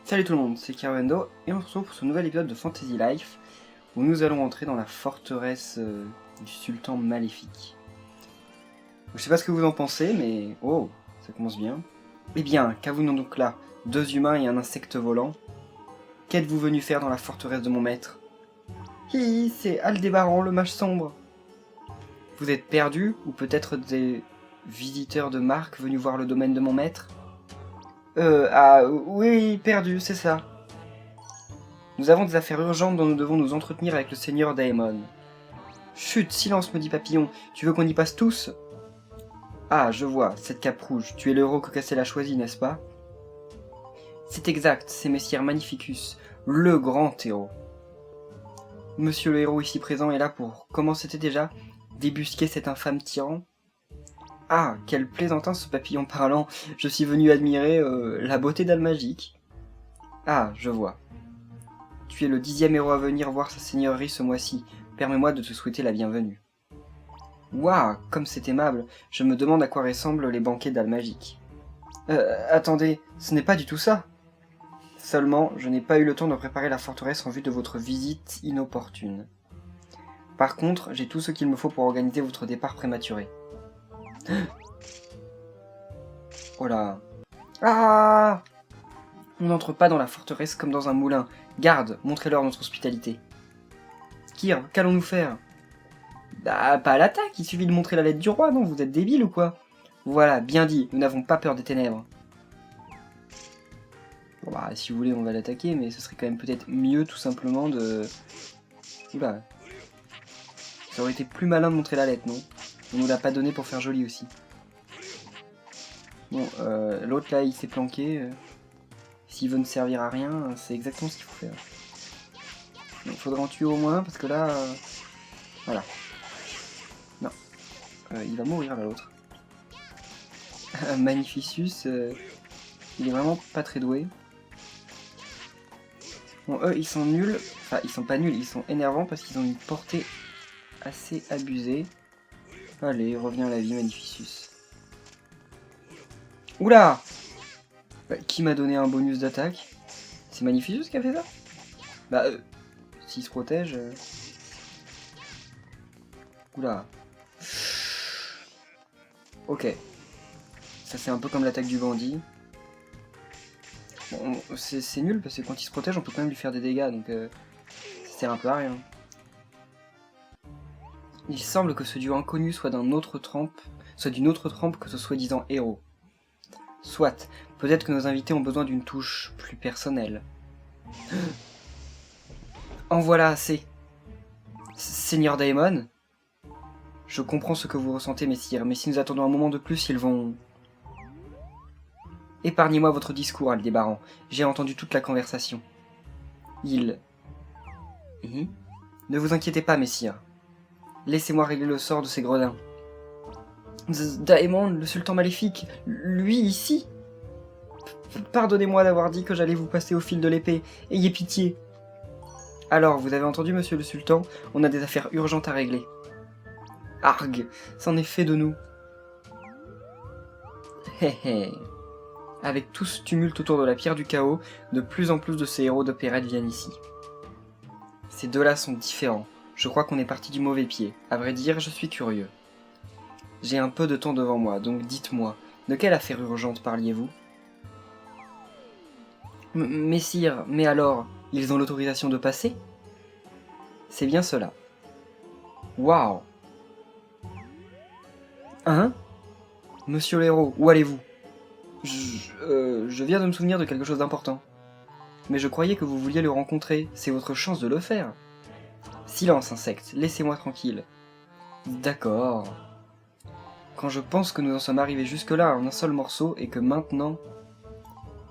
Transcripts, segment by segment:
Salut tout le monde, c'est Kirwendo et on se retrouve pour ce nouvel épisode de Fantasy Life où nous allons entrer dans la forteresse du sultan maléfique. Je sais pas ce que vous en pensez, mais oh, ça commence bien. Eh bien, qu'avons-nous donc là? Deux humains et un insecte volant. Qu'êtes-vous venu faire dans la forteresse de mon maître? Hi, c'est Aldébaran, le mage sombre. Vous êtes perdu, ou peut-être des visiteurs de marque venus voir le domaine de mon maître? Oui, perdu, c'est ça. Nous avons des affaires urgentes dont nous devons nous entretenir avec le seigneur Daemon. Chut, silence, me dit Papillon, tu veux qu'on y passe tous? Ah, je vois, cette cape rouge, tu es le héros que Cassel a choisi, n'est-ce pas? C'est exact, c'est Messire Magnificus, le grand héros. Monsieur le héros ici présent est là pour, comment c'était déjà, débusquer cet infâme tyran? Ah, quel plaisantin ce papillon parlant, je suis venu admirer la beauté d'Almagique. Ah, je vois. Tu es le 10e héros à venir voir sa seigneurie ce mois-ci. Permets-moi de te souhaiter la bienvenue. Waouh, comme c'est aimable. Je me demande à quoi ressemblent les banquets d'Almagique. Attendez, ce n'est pas du tout ça. Seulement, je n'ai pas eu le temps de préparer la forteresse en vue de votre visite inopportune. Par contre, j'ai tout ce qu'il me faut pour organiser votre départ prématuré. Oh là. Ah! On n'entre pas dans la forteresse comme dans un moulin. Garde, montrez-leur notre hospitalité. Kir, qu'allons-nous faire? Bah, pas à l'attaque, il suffit de montrer la lettre du roi, non? Vous êtes débile ou quoi? Voilà, bien dit, nous n'avons pas peur des ténèbres. Bon bah, si vous voulez, on va l'attaquer, mais ce serait quand même peut-être mieux, tout simplement, de... Oula. Ça aurait été plus malin de montrer la lettre, non? On nous l'a pas donné pour faire joli aussi. Bon, l'autre là, il s'est planqué. S'il veut ne servir à rien, c'est exactement ce qu'il faut faire. Il faudra en tuer au moins, parce que là... voilà. Non. Il va mourir, là, l'autre. Magnificus, il est vraiment pas très doué. Bon, eux, ils sont nuls. Enfin, ils sont pas nuls, ils sont énervants parce qu'ils ont une portée assez abusée. Allez, reviens à la vie, Magnificus. Oula! Qui m'a donné un bonus d'attaque? C'est Magnificus qui a fait ça? Bah, s'il se protège... Oula. Ok. Ça, c'est un peu comme l'attaque du bandit. Bon, c'est nul parce que quand il se protège, on peut quand même lui faire des dégâts, donc ça sert un peu à rien. Il semble que ce dieu inconnu soit d'une autre trempe que ce soi-disant héros. Soit, peut-être que nos invités ont besoin d'une touche plus personnelle. En voilà assez. Seigneur Daemon, je comprends ce que vous ressentez, messire, mais si nous attendons un moment de plus, ils vont... Épargnez-moi votre discours, Aldébaran. J'ai entendu toute la conversation. Ne vous inquiétez pas, messire. Laissez-moi régler le sort de ces gredins. Daemon, le sultan maléfique, lui ici? Pardonnez-moi d'avoir dit que j'allais vous passer au fil de l'épée. Ayez pitié. Alors, vous avez entendu, monsieur le sultan? On a des affaires urgentes à régler. Arg, c'en est fait de nous. Hé hé. Avec tout ce tumulte autour de la pierre du chaos, de plus en plus de ces héros d'opérette viennent ici. Ces deux-là sont différents. Je crois qu'on est parti du mauvais pied. À vrai dire, je suis curieux. J'ai un peu de temps devant moi, donc dites-moi, de quelle affaire urgente parliez-vous? Messire, mais alors, ils ont l'autorisation de passer? C'est bien cela. Waouh! Hein? Monsieur l'héros, où allez-vous? Je viens de me souvenir de quelque chose d'important. Mais je croyais que vous vouliez le rencontrer, c'est votre chance de le faire. Silence, insecte, laissez-moi tranquille. D'accord. Quand je pense que nous en sommes arrivés jusque-là en un seul morceau et que maintenant...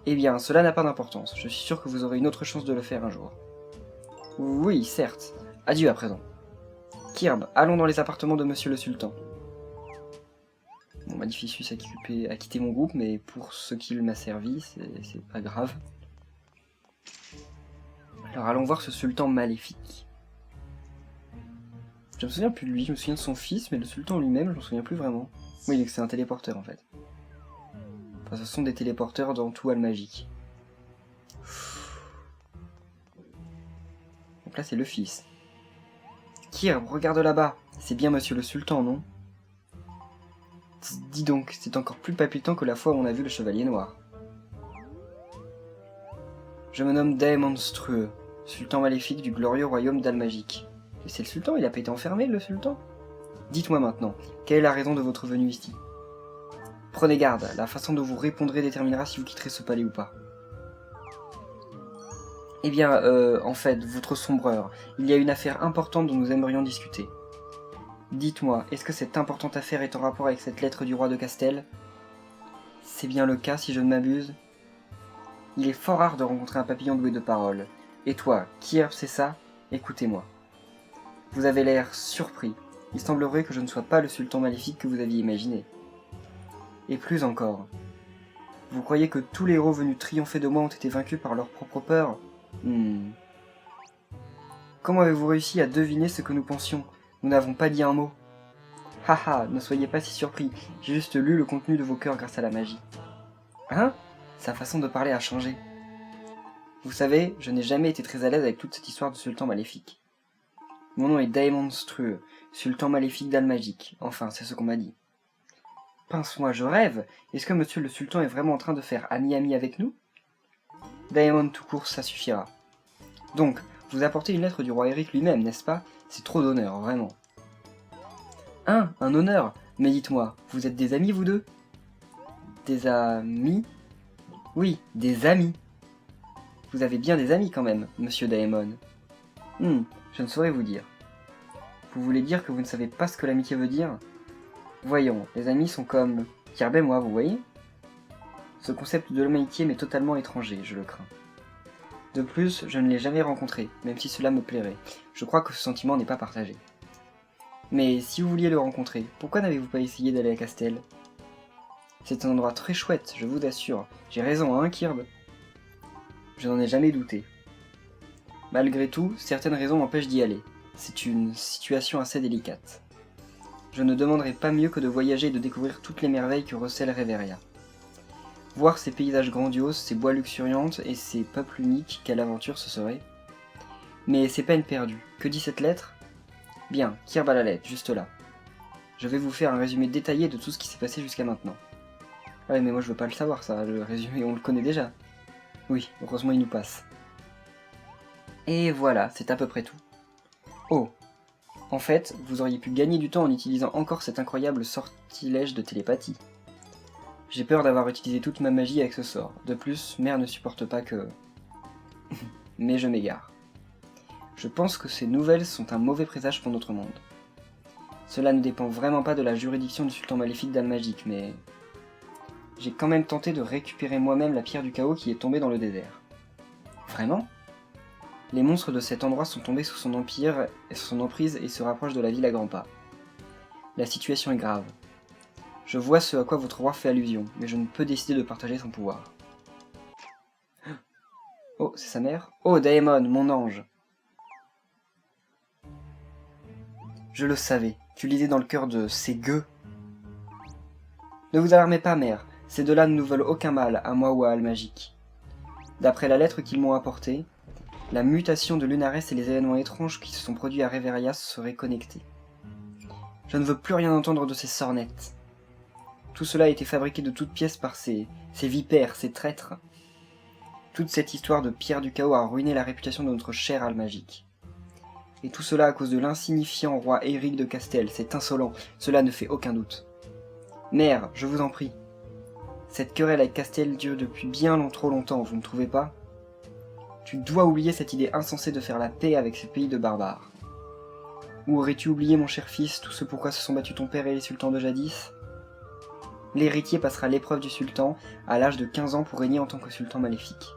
Eh bien, cela n'a pas d'importance, je suis sûr que vous aurez une autre chance de le faire un jour. Oui, certes. Adieu à présent. Kirb, allons dans les appartements de Monsieur le Sultan. Bon, Magnificus a quitté mon groupe, mais pour ce qu'il m'a servi, c'est pas grave. Alors allons voir ce sultan maléfique. Je me souviens plus de lui, je me souviens de son fils, mais le sultan lui-même, je me souviens plus vraiment. Oui, c'est un téléporteur en fait. Enfin, ce sont des téléporteurs dans tout Almagique. Donc là, c'est le fils. Kirb, regarde là-bas. C'est bien monsieur le sultan, non? Dis donc, c'est encore plus palpitant que la fois où on a vu le chevalier noir. Je me nomme Daemonstrueux, sultan maléfique du glorieux royaume d'Almagique. Et c'est le sultan, il a pas été enfermé, le sultan? Dites-moi maintenant, quelle est la raison de votre venue ici? Prenez garde, la façon dont vous répondrez déterminera si vous quitterez ce palais ou pas. Eh bien, en fait, votre sombreur, il y a une affaire importante dont nous aimerions discuter. Dites-moi, est-ce que cette importante affaire est en rapport avec cette lettre du roi de Castel? C'est bien le cas, si je ne m'abuse. Il est fort rare de rencontrer un papillon doué de parole. Et toi, Kirb, c'est ça? Écoutez-moi. Vous avez l'air surpris. Il semblerait que je ne sois pas le sultan maléfique que vous aviez imaginé. Et plus encore. Vous croyez que tous les héros venus triompher de moi ont été vaincus par leur propre peur? Comment avez-vous réussi à deviner ce que nous pensions? Nous n'avons pas dit un mot. Haha, ne soyez pas si surpris, j'ai juste lu le contenu de vos cœurs grâce à la magie. Hein? Sa façon de parler a changé. Vous savez, je n'ai jamais été très à l'aise avec toute cette histoire de sultan maléfique. Mon nom est Daemonstrueux, sultan maléfique d'Almagique. Enfin, c'est ce qu'on m'a dit. Pince-moi, je rêve. Est-ce que monsieur le sultan est vraiment en train de faire ami-ami avec nous? Daemon tout court, ça suffira. Donc, vous apportez une lettre du roi Eric lui-même, n'est-ce pas? C'est trop d'honneur, vraiment. Un honneur? Mais dites-moi, vous êtes des amis, vous deux? Des amis? Oui, des amis. Vous avez bien des amis quand même, monsieur Daemon. Je ne saurais vous dire. Vous voulez dire que vous ne savez pas ce que l'amitié veut dire? Voyons, les amis sont comme Kirb et moi, vous voyez? Ce concept de l'amitié m'est totalement étranger, je le crains. De plus, je ne l'ai jamais rencontré, même si cela me plairait. Je crois que ce sentiment n'est pas partagé. Mais si vous vouliez le rencontrer, pourquoi n'avez-vous pas essayé d'aller à Castel? C'est un endroit très chouette, je vous assure. J'ai raison, hein, Kirb? Je n'en ai jamais douté. Malgré tout, certaines raisons m'empêchent d'y aller. C'est une situation assez délicate. Je ne demanderai pas mieux que de voyager et de découvrir toutes les merveilles que recèle Reveria. Voir ces paysages grandioses, ces bois luxuriantes et ces peuples uniques, quelle aventure ce serait. Mais c'est peine perdue. Que dit cette lettre? Bien, Kirb a la lettre, juste là. Je vais vous faire un résumé détaillé de tout ce qui s'est passé jusqu'à maintenant. Ouais, mais moi je veux pas le savoir ça, le résumé on le connaît déjà. Oui, heureusement il nous passe. Et voilà, c'est à peu près tout. Oh, en fait, vous auriez pu gagner du temps en utilisant encore cet incroyable sortilège de télépathie. J'ai peur d'avoir utilisé toute ma magie avec ce sort. De plus, Mère ne supporte pas que... Mais je m'égare. Je pense que ces nouvelles sont un mauvais présage pour notre monde. Cela ne dépend vraiment pas de la juridiction du sultan maléfique d'Almagique, mais... J'ai quand même tenté de récupérer moi-même la pierre du chaos qui est tombée dans le désert. Vraiment? Les monstres de cet endroit sont tombés sous son empire et sous son emprise et se rapprochent de la ville à grands pas. La situation est grave. Je vois ce à quoi votre roi fait allusion, mais je ne peux décider de partager son pouvoir. Oh, c'est sa mère? Oh, Daemon, mon ange! Je le savais, tu lisais dans le cœur de ces gueux. Ne vous alarmez pas, mère, ces deux-là ne nous veulent aucun mal, à moi ou à Almagique. D'après la lettre qu'ils m'ont apportée, la mutation de Lunares et les événements étranges qui se sont produits à Reveria seraient connectés. Je ne veux plus rien entendre de ces sornettes. Tout cela a été fabriqué de toutes pièces par ces vipères, ces traîtres. Toute cette histoire de pierre du chaos a ruiné la réputation de notre cher Almagique. Et tout cela à cause de l'insignifiant roi Éric de Castel, c'est insolent, cela ne fait aucun doute. Mère, je vous en prie. Cette querelle avec Castel dure depuis bien trop longtemps, vous ne trouvez pas? Tu dois oublier cette idée insensée de faire la paix avec ces pays de barbares. Ou aurais-tu oublié, mon cher fils, tout ce pourquoi se sont battus ton père et les sultans de jadis? L'héritier passera l'épreuve du sultan à l'âge de 15 ans pour régner en tant que sultan maléfique.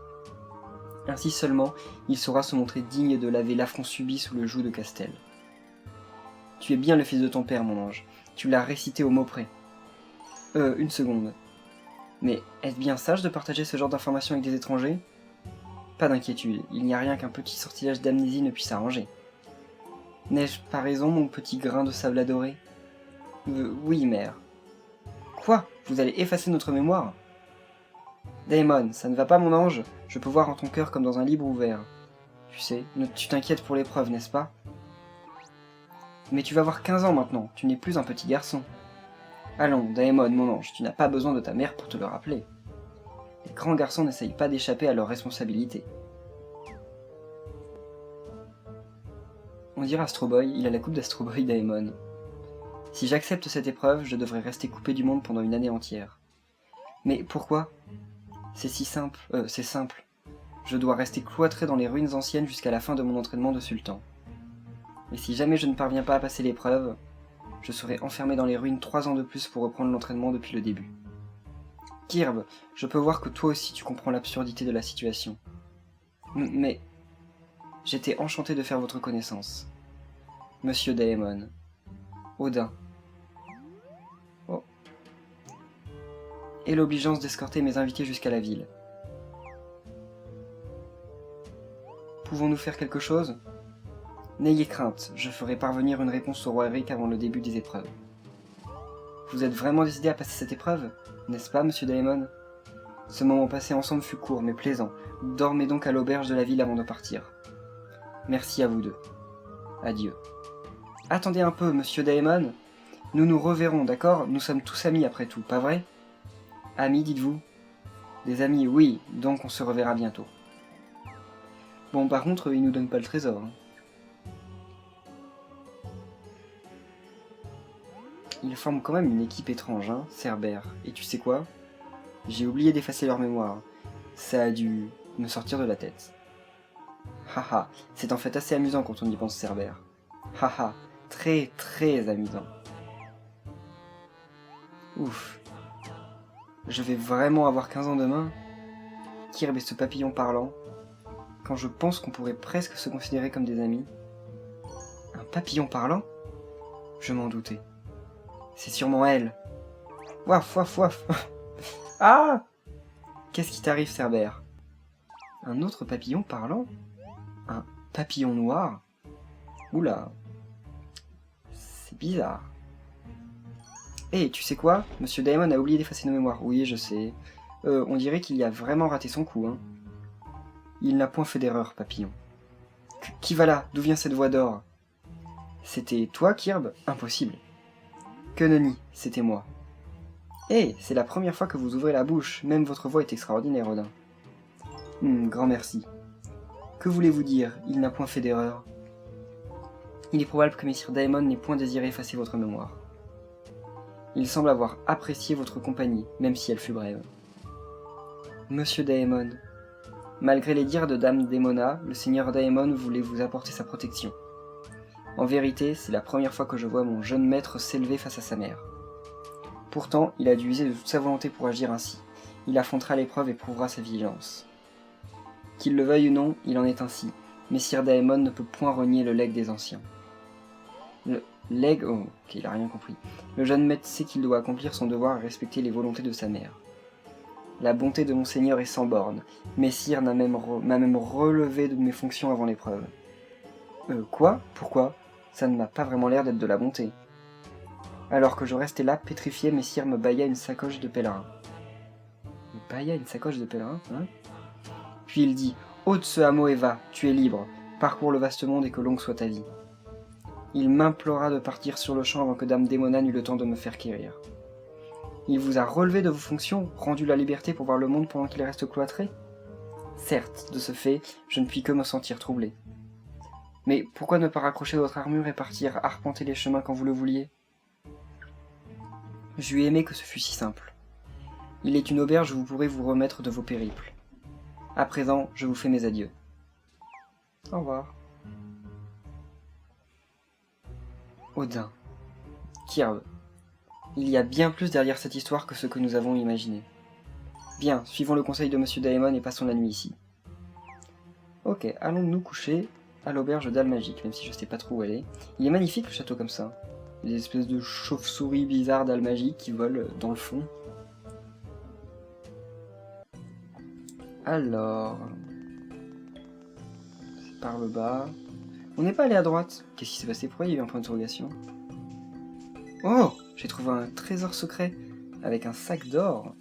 Ainsi seulement, il saura se montrer digne de laver l'affront subi sous le joug de Castel. Tu es bien le fils de ton père, mon ange. Tu l'as récité au mot près. Une seconde. Mais est-ce bien sage de partager ce genre d'informations avec des étrangers? Pas d'inquiétude, il n'y a rien qu'un petit sortilège d'amnésie ne puisse arranger. N'ai-je pas raison, mon petit grain de sable adoré? Oui, mère. Quoi? Vous allez effacer notre mémoire? Daemon, ça ne va pas mon ange? Je peux voir en ton cœur comme dans un livre ouvert. Tu sais, tu t'inquiètes pour l'épreuve, n'est-ce pas? Mais tu vas avoir 15 ans maintenant, tu n'es plus un petit garçon. Allons, Daemon, mon ange, tu n'as pas besoin de ta mère pour te le rappeler. Les grands garçons n'essayent pas d'échapper à leurs responsabilités. On dirait Astro Boy, il a la coupe d'Astro Boy Daemon. Si j'accepte cette épreuve, je devrais rester coupé du monde pendant une année entière. Mais pourquoi? C'est si simple, c'est simple. Je dois rester cloîtré dans les ruines anciennes jusqu'à la fin de mon entraînement de sultan. Et si jamais je ne parviens pas à passer l'épreuve, je serai enfermé dans les ruines 3 ans de plus pour reprendre l'entraînement depuis le début. Kirb, je peux voir que toi aussi tu comprends l'absurdité de la situation. Mais j'étais enchanté de faire votre connaissance. Monsieur Daemon. Odin. Oh. Et l'obligeance d'escorter mes invités jusqu'à la ville. Pouvons-nous faire quelque chose? N'ayez crainte, je ferai parvenir une réponse au roi Eric avant le début des épreuves. Vous êtes vraiment décidé à passer cette épreuve, n'est-ce pas, monsieur Daemon? Ce moment passé ensemble fut court mais plaisant. Dormez donc à l'auberge de la ville avant de partir. Merci à vous deux. Adieu. Attendez un peu, monsieur Daemon. Nous nous reverrons, d'accord? Nous sommes tous amis après tout, pas vrai? Amis, dites-vous? Des amis, oui, donc on se reverra bientôt. Bon, par contre, ils nous donnent pas le trésor. Ils forment quand même une équipe étrange, hein, Cerbère. Et tu sais quoi? J'ai oublié d'effacer leur mémoire. Ça a dû me sortir de la tête. Haha, c'est en fait assez amusant quand on y pense, Cerbère. Haha, très très amusant. Ouf. Je vais vraiment avoir 15 ans demain? Kirb et ce papillon parlant. Quand je pense qu'on pourrait presque se considérer comme des amis. Un papillon parlant? Je m'en doutais. C'est sûrement elle. Waf, waf, waf. Ah! Qu'est-ce qui t'arrive, Cerbère? Un autre papillon parlant? Un papillon noir? Oula. C'est bizarre. Eh, tu sais quoi? Monsieur Daemon a oublié d'effacer nos mémoires. Oui, je sais. On dirait qu'il y a vraiment raté son coup, hein. Il n'a point fait d'erreur, papillon. Qui va là? D'où vient cette voix d'or? C'était toi, Kirb? Impossible. Que nenni, c'était moi. Eh, c'est la première fois que vous ouvrez la bouche. Même votre voix est extraordinaire, Odin. Grand merci. Que voulez-vous dire? Il n'a point fait d'erreur. Il est probable que Messire Daemon n'ait point désiré effacer votre mémoire. Il semble avoir apprécié votre compagnie, même si elle fut brève. Monsieur Daemon, malgré les dires de Dame Daemona, le seigneur Daemon voulait vous apporter sa protection. En vérité, c'est la première fois que je vois mon jeune maître s'élever face à sa mère. Pourtant, il a dû user de toute sa volonté pour agir ainsi. Il affrontera l'épreuve et prouvera sa vigilance. Qu'il le veuille ou non, il en est ainsi. Messire Daemon ne peut point renier le legs des anciens. Le legs... Oh, ok, il a rien compris. Le jeune maître sait qu'il doit accomplir son devoir et respecter les volontés de sa mère. La bonté de mon seigneur est sans borne. Messire m'a même relevé de mes fonctions avant l'épreuve. Quoi? Pourquoi? Ça ne m'a pas vraiment l'air d'être de la bonté. Alors que je restais là, pétrifié, Messire me bailla une sacoche de pèlerin. Me bailla une sacoche de pèlerin, hein? Puis il dit, ôte ce hameau et va, tu es libre, parcours le vaste monde et que longue soit ta vie. Il m'implora de partir sur le champ avant que Dame Daemona n'eût le temps de me faire quérir. Il vous a relevé de vos fonctions, rendu la liberté pour voir le monde pendant qu'il reste cloîtré? Certes, de ce fait, je ne puis que me sentir troublé. Mais pourquoi ne pas raccrocher votre armure et partir arpenter les chemins quand vous le vouliez? J'eus aimé que ce fût si simple. Il est une auberge où vous pourrez vous remettre de vos périples. À présent, je vous fais mes adieux. Au revoir. Odin. Kirb. Il y a bien plus derrière cette histoire que ce que nous avons imaginé. Bien, suivons le conseil de Monsieur Daemon et passons la nuit ici. Ok, allons nous coucher à l'auberge d'Almagique, même si je sais pas trop où elle est. Il est magnifique le château comme ça. Des espèces de chauves-souris bizarres d'Almagique qui volent dans le fond. Alors... c'est par le bas... On n'est pas allé à droite. Qu'est-ce qui s'est passé? Pourquoi il y a eu un point d'interrogation? Oh! J'ai trouvé un trésor secret avec un sac d'or.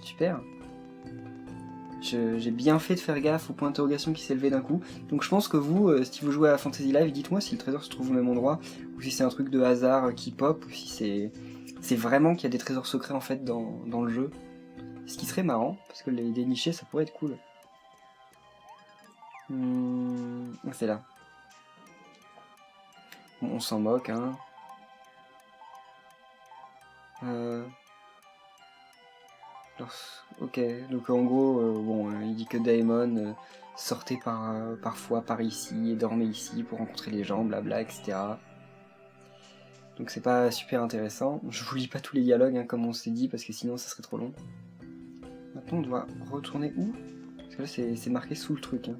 Super. J'ai bien fait de faire gaffe au point d'interrogation qui s'est levé d'un coup. Donc je pense que vous, si vous jouez à Fantasy Live, dites-moi si le trésor se trouve au même endroit, ou si c'est un truc de hasard qui pop, ou si c'est vraiment qu'il y a des trésors secrets en fait dans le jeu. Ce qui serait marrant, parce que les dénicher ça pourrait être cool. C'est là. Bon, on s'en moque, hein. Ok, donc en gros, il dit que Daemon sortait parfois par ici et dormait ici pour rencontrer les gens, blabla, etc. Donc c'est pas super intéressant. Je vous lis pas tous les dialogues, hein, comme on s'est dit, parce que sinon ça serait trop long. Maintenant on doit retourner où? Parce que là c'est marqué sous le truc. Hein.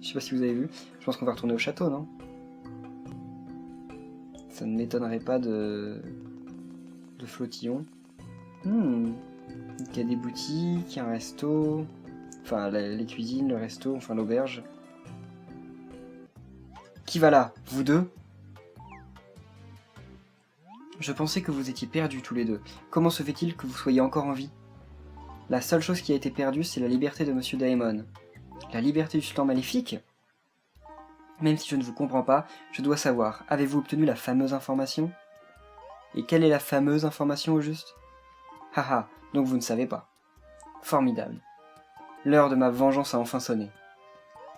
Je sais pas si vous avez vu. Je pense qu'on va retourner au château, non? Ça ne m'étonnerait pas de flottillon. Il y a des boutiques, un resto, enfin les cuisines, le resto, enfin l'auberge. Qui va là? Vous deux? Je pensais que vous étiez perdus tous les deux. Comment se fait-il que vous soyez encore en vie? La seule chose qui a été perdue, c'est la liberté de Monsieur Daemon. La liberté du sultan maléfique? Même si je ne vous comprends pas, je dois savoir, avez-vous obtenu la fameuse information? Et quelle est la fameuse information au juste? Haha, donc vous ne savez pas. Formidable. L'heure de ma vengeance a enfin sonné.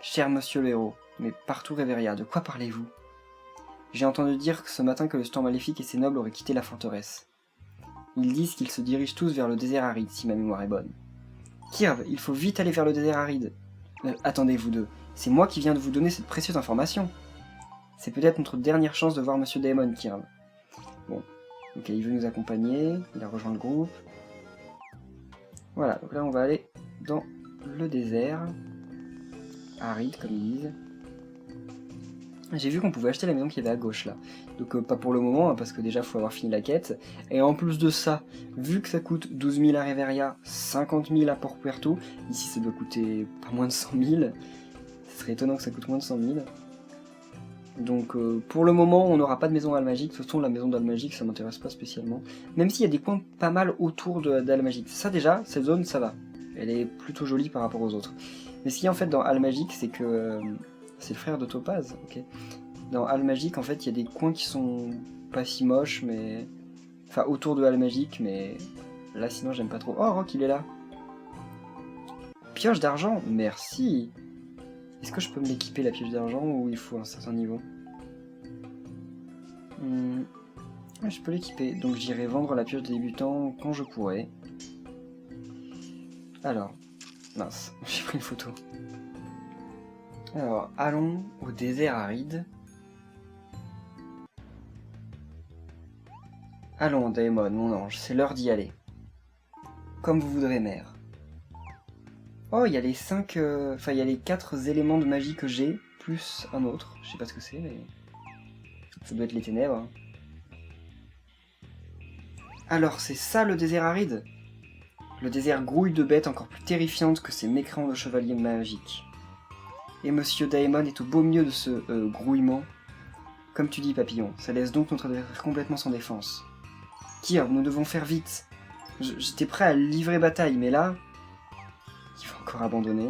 Cher monsieur le héros, mais partout Réveria, de quoi parlez-vous? J'ai entendu dire ce matin que le sultan maléfique et ses nobles auraient quitté la forteresse. Ils disent qu'ils se dirigent tous vers le désert aride, si ma mémoire est bonne. Kirv, il faut vite aller vers le désert aride. Attendez, vous deux, c'est moi qui viens de vous donner cette précieuse information. C'est peut-être notre dernière chance de voir monsieur Daemon, Kirv. Bon, ok, il veut nous accompagner, il a rejoint le groupe. Voilà, donc là on va aller dans le désert. Aride, comme ils disent. J'ai vu qu'on pouvait acheter la maison qui avait à gauche là. Donc pas pour le moment, hein, parce que déjà il faut avoir fini la quête. Et en plus de ça, vu que ça coûte 12 000 à Reveria, 50 000 à Port Puerto, ici ça doit coûter pas moins de 100 000. Ce serait étonnant que ça coûte moins de 100 000. Donc pour le moment on n'aura pas de maison Almagique. De toute façon la maison d'Almagique ça m'intéresse pas spécialement. Même s'il y a des coins pas mal autour d'Almagique. Ça déjà, cette zone ça va. Elle est plutôt jolie par rapport aux autres. Mais ce qu'il y a en fait dans Almagique c'est que... c'est le frère de Topaz, ok. Dans Almagique, en fait, il y a des coins qui sont pas si moches, mais... Enfin, autour de Almagique, mais... Là, sinon, j'aime pas trop. Oh, Rock, il est là. Pioche d'argent, merci. Est-ce que je peux me l'équiper, la pioche d'argent, ou il faut un certain niveau? Je peux l'équiper, donc j'irai vendre la pioche de débutant quand je pourrai. Alors... Mince, j'ai pris une photo. Alors, allons au désert aride. Allons, Daemon, mon ange, c'est l'heure d'y aller. Comme vous voudrez, mère. Oh, il y a les 5... Enfin, il y a les 4 éléments de magie que j'ai, plus un autre. Je sais pas ce que c'est, mais... ça doit être les ténèbres. Alors, c'est ça le désert aride? Le désert grouille de bêtes encore plus terrifiantes que ces mécréants de chevaliers magiques. Et Monsieur Daemon est au beau milieu de ce grouillement. Comme tu dis, papillon, ça laisse donc notre adversaire complètement sans défense. Kirv, nous devons faire vite. J'étais prêt à livrer bataille, mais là... il va encore abandonner.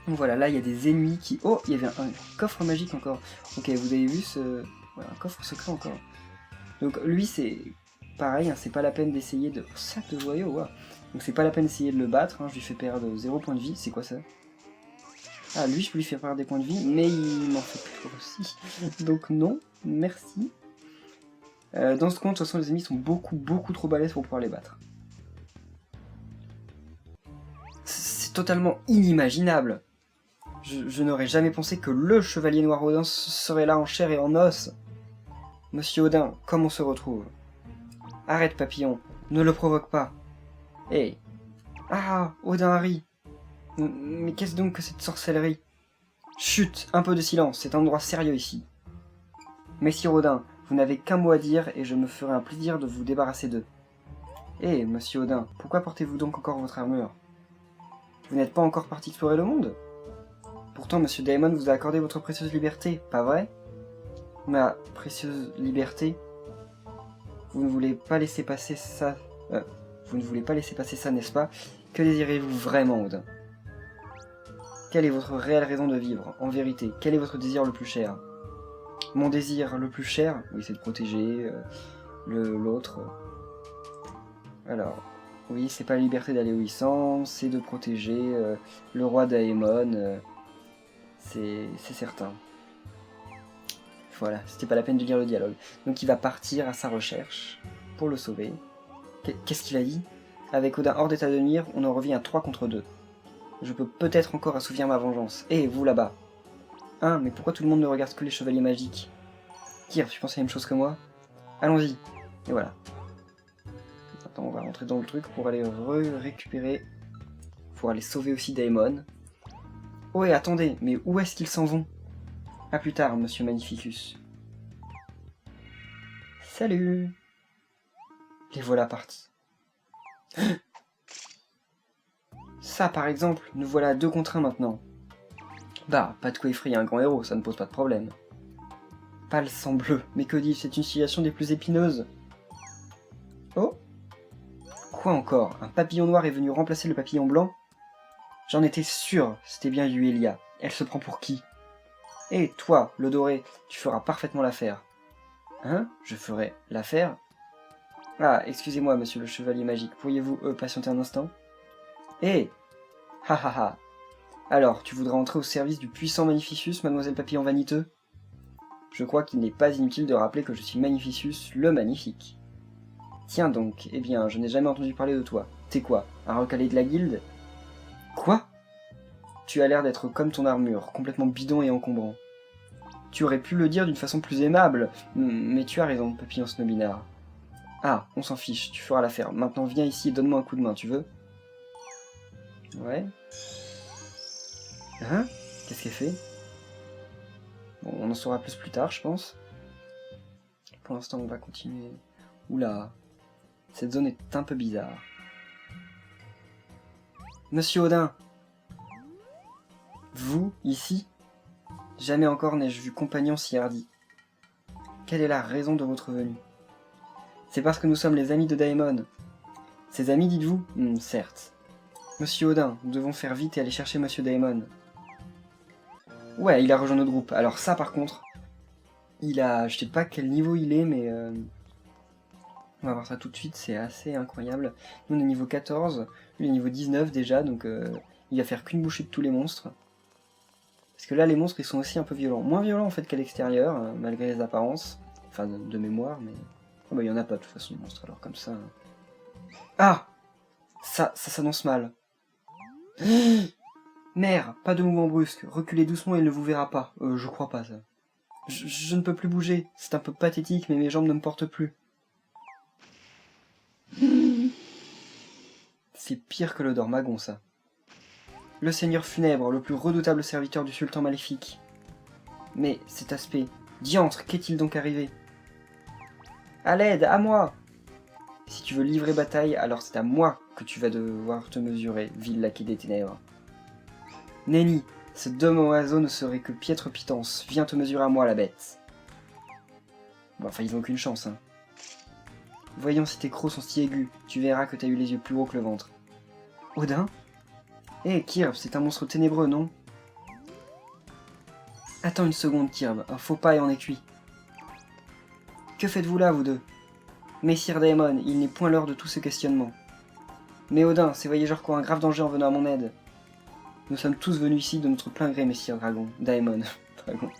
Donc voilà, là il y a des ennemis qui... Oh, il y avait un coffre magique encore. Ok, vous avez vu ce... Voilà, un coffre secret encore. Donc lui c'est... pareil, hein, c'est pas la peine d'essayer de... Oh, sac de joyaux, wow. Donc c'est pas la peine d'essayer de le battre, hein, je lui fais perdre 0 point de vie. C'est quoi ça? Ah, lui, je peux lui faire perdre des points de vie, mais il m'en fait perdre aussi. Donc non, merci. Dans ce coin, de toute façon, les ennemis sont beaucoup trop balèzes pour pouvoir les battre. C'est totalement inimaginable. Je n'aurais jamais pensé que le chevalier noir Odin serait là en chair et en os. Monsieur Odin, comme on se retrouve? Arrête, papillon, ne le provoque pas. Hey. Ah, Odin Harry. Mais qu'est-ce donc que cette sorcellerie? Chut, un peu de silence, c'est un endroit sérieux ici. Messire Odin, vous n'avez qu'un mot à dire et je me ferai un plaisir de vous débarrasser d'eux. Eh, monsieur Odin, pourquoi portez-vous donc encore votre armure? Vous n'êtes pas encore parti explorer le monde? Pourtant, monsieur Daemon vous a accordé votre précieuse liberté, pas vrai? Ma précieuse liberté? Vous ne voulez pas laisser passer ça... Vous ne voulez pas laisser passer ça, n'est-ce pas? Que désirez-vous vraiment, Odin? Quelle est votre réelle raison de vivre? En vérité, quel est votre désir le plus cher? Mon désir le plus cher, oui, c'est de protéger l'autre. Alors, oui, c'est pas la liberté d'aller où il sent, c'est de protéger le roi Daemon, c'est certain. Voilà, c'était pas la peine de lire le dialogue. Donc il va partir à sa recherche pour le sauver. Qu'est-ce qu'il a dit? Avec Odin hors d'état de nuire, on en revient à 3 contre 2. Je peux peut-être encore assouvir ma vengeance. Et vous là-bas. Hein, mais pourquoi tout le monde ne regarde que les chevaliers magiques? Tyr, tu penses la même chose que moi? Allons-y. Et voilà. Attends, on va rentrer dans le truc pour aller récupérer. Pour aller sauver aussi Daemon. Oh et attendez, mais où est-ce qu'ils s'en vont? A plus tard, monsieur Magnificus. Salut! Les voilà partis. Ça, par exemple, nous voilà à 2 contre 1 maintenant. Bah, pas de quoi effrayer un grand héros, ça ne pose pas de problème. Pas le sang bleu, mais que dis-je, c'est une situation des plus épineuses. Oh? Quoi encore? Un papillon noir est venu remplacer le papillon blanc? J'en étais sûr, c'était bien Yuelia. Elle se prend pour qui? Et toi, le doré, tu feras parfaitement l'affaire. Hein? Je ferai l'affaire? Ah, excusez-moi, monsieur le chevalier magique, pourriez-vous patienter un instant? Eh! Ha ha ha! Alors, tu voudras entrer au service du puissant Magnificus, mademoiselle Papillon Vaniteux? Je crois qu'il n'est pas inutile de rappeler que je suis Magnificus, le Magnifique. Tiens donc, eh bien, je n'ai jamais entendu parler de toi. T'es quoi, un recalé de la guilde? Quoi? Tu as l'air d'être comme ton armure, complètement bidon et encombrant. Tu aurais pu le dire d'une façon plus aimable, mais tu as raison, Papillon Snobinard. Ah, on s'en fiche, tu feras l'affaire. Maintenant viens ici et donne-moi un coup de main, tu veux? Ouais. Hein? Qu'est-ce qu'elle fait? Bon, on en saura plus tard, je pense. Pour l'instant, on va continuer. Oula, cette zone est un peu bizarre. Monsieur Odin! Vous, ici? Jamais encore n'ai-je vu compagnon si hardi. Quelle est la raison de votre venue? C'est parce que nous sommes les amis de Daemon. Ses amis, dites-vous? Certes. Monsieur Odin, nous devons faire vite et aller chercher Monsieur Daemon. Ouais, il a rejoint notre groupe. Alors ça, par contre, il a... Je sais pas quel niveau il est, mais... On va voir ça tout de suite, c'est assez incroyable. Nous, on est niveau 14, lui, il est niveau 19 déjà, donc il va faire qu'une bouchée de tous les monstres. Parce que là, les monstres, ils sont aussi un peu violents. Moins violents, en fait, qu'à l'extérieur, malgré les apparences. Enfin, de mémoire, mais... Oh, bah, il y en a pas, de toute façon, les monstres, alors comme ça... Ah! Ça s'annonce mal. Mère, pas de mouvement brusque, reculez doucement, il ne vous verra pas. Je crois pas, ça. Je ne peux plus bouger, c'est un peu pathétique, mais mes jambes ne me portent plus. C'est pire que le Dormagon, ça. Le seigneur funèbre, le plus redoutable serviteur du sultan maléfique. Mais cet aspect... Diantre, qu'est-il donc arrivé? À l'aide, à moi! Si tu veux livrer bataille, alors c'est à moi que tu vas devoir te mesurer, vil laquais des ténèbres. Nenni, ce dôme oiseau ne serait que piètre pitance. Viens te mesurer à moi, la bête. Bon, enfin, ils n'ont aucune chance, hein. Voyons si tes crocs sont si aigus. Tu verras que t'as eu les yeux plus gros que le ventre. Odin? Eh, Kirb, c'est un monstre ténébreux, non? Attends une seconde, Kirb. Un faux pas et on est cuit. Que faites-vous là, vous deux? Messire Daemon, il n'est point l'heure de tout ce questionnement. Mais Odin, ces voyageurs courent un grave danger en venant à mon aide. Nous sommes tous venus ici de notre plein gré, Messire Dragon. Daemon. Dragon.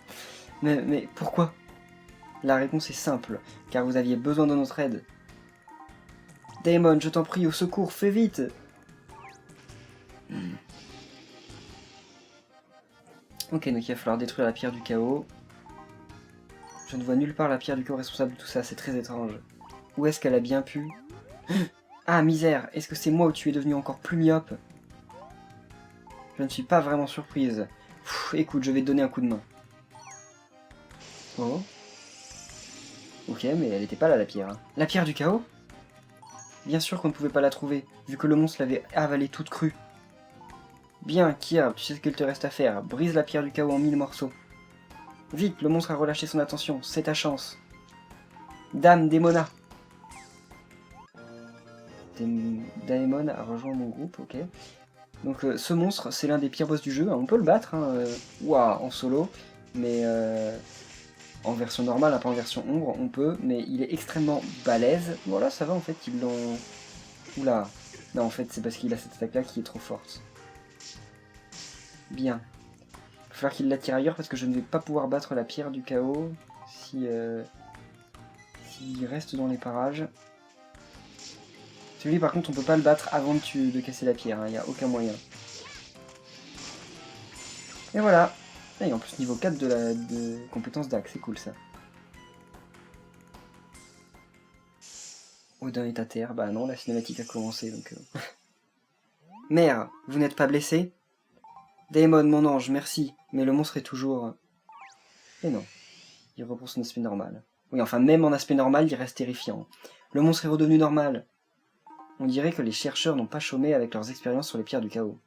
Mais pourquoi? La réponse est simple, car vous aviez besoin de notre aide. Daemon, je t'en prie, au secours, fais vite! Ok, donc il va falloir détruire la pierre du chaos. Je ne vois nulle part la pierre du chaos responsable de tout ça, c'est très étrange. Où est-ce qu'elle a bien pu... Ah, misère! Est-ce que c'est moi où tu es devenu encore plus myope? Je ne suis pas vraiment surprise. Écoute, je vais te donner un coup de main. Oh. Ok, mais elle était pas là, la pierre. Hein. La pierre du chaos? Bien sûr qu'on ne pouvait pas la trouver, vu que le monstre l'avait avalée toute crue. Bien, Kirb, tu sais ce qu'il te reste à faire. Brise la pierre du chaos en 1000 morceaux. Vite, le monstre a relâché son attention, c'est ta chance. Dame Daemona. Daemon a rejoint mon groupe, ok. Donc ce monstre, c'est l'un des pires boss du jeu. On peut le battre, hein, ouah, en solo, mais en version normale, pas en version ombre, on peut, mais il est extrêmement balèze. Voilà, ça va en fait, ils l'ont... Oula, non en fait c'est parce qu'il a cette attaque-là qui est trop forte. Bien. Il va falloir qu'il l'attire ailleurs parce que je ne vais pas pouvoir battre la pierre du chaos si s'il reste dans les parages. Celui par contre on peut pas le battre avant de casser la pierre, il n'y a aucun moyen. Et voilà. Et en plus niveau 4 de compétence d'Axe, c'est cool ça. Odin est à terre, bah non, la cinématique a commencé donc... Mère, vous n'êtes pas blessé? Daemon, mon ange, merci, mais le monstre est toujours... Et non, il reprend son aspect normal. Oui, enfin, même en aspect normal, il reste terrifiant. Le monstre est redevenu normal. On dirait que les chercheurs n'ont pas chômé avec leurs expériences sur les pierres du chaos.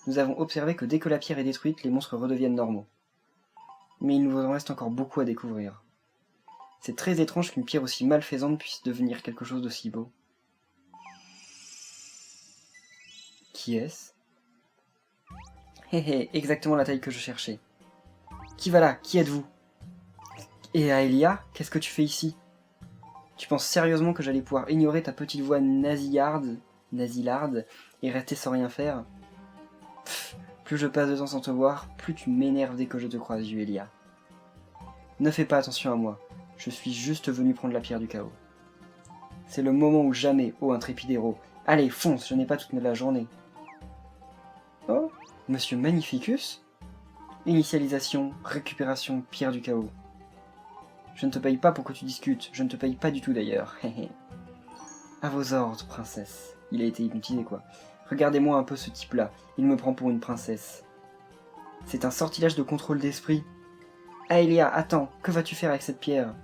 Nous avons observé que dès que la pierre est détruite, les monstres redeviennent normaux. Mais il nous en reste encore beaucoup à découvrir. C'est très étrange qu'une pierre aussi malfaisante puisse devenir quelque chose d'aussi beau. Qui est-ce? Hé hé, exactement la taille que je cherchais. Qui va là? Qui êtes-vous? Et Aelia, qu'est-ce que tu fais ici? Tu penses sérieusement que j'allais pouvoir ignorer ta petite voix nasillarde et rester sans rien faire? Pff, plus je passe de temps sans te voir, plus tu m'énerves dès que je te croise, Juelia. Ne fais pas attention à moi, je suis juste venu prendre la pierre du chaos. C'est le moment ou jamais, ô intrépide héros. Allez, fonce, je n'ai pas toute la journée. Oh, Monsieur Magnificus? Initialisation, récupération, pierre du chaos. Je ne te paye pas pour que tu discutes, je ne te paye pas du tout d'ailleurs. À vos ordres, princesse. Il a été hypnotisé, quoi. Regardez-moi un peu ce type-là, il me prend pour une princesse. C'est un sortilège de contrôle d'esprit. Aelia, attends, que vas-tu faire avec cette pierre?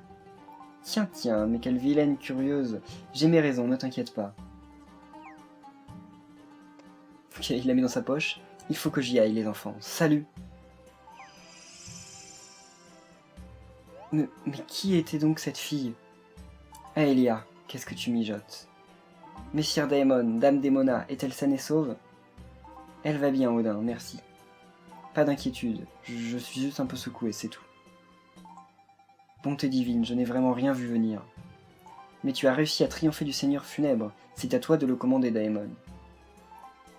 Tiens, tiens, mais quelle vilaine curieuse. J'ai mes raisons, ne t'inquiète pas. Ok, il l'a mis dans sa poche. Il faut que j'y aille, les enfants. Salut! Mais qui était donc cette fille? Aelia, qu'est-ce que tu mijotes? Messire Daemon, Dame Daemona, est-elle saine et sauve? Elle va bien, Odin, merci. Pas d'inquiétude, je suis juste un peu secoué, c'est tout. Bonté divine, je n'ai vraiment rien vu venir. Mais tu as réussi à triompher du seigneur funèbre, c'est à toi de le commander, Daemon.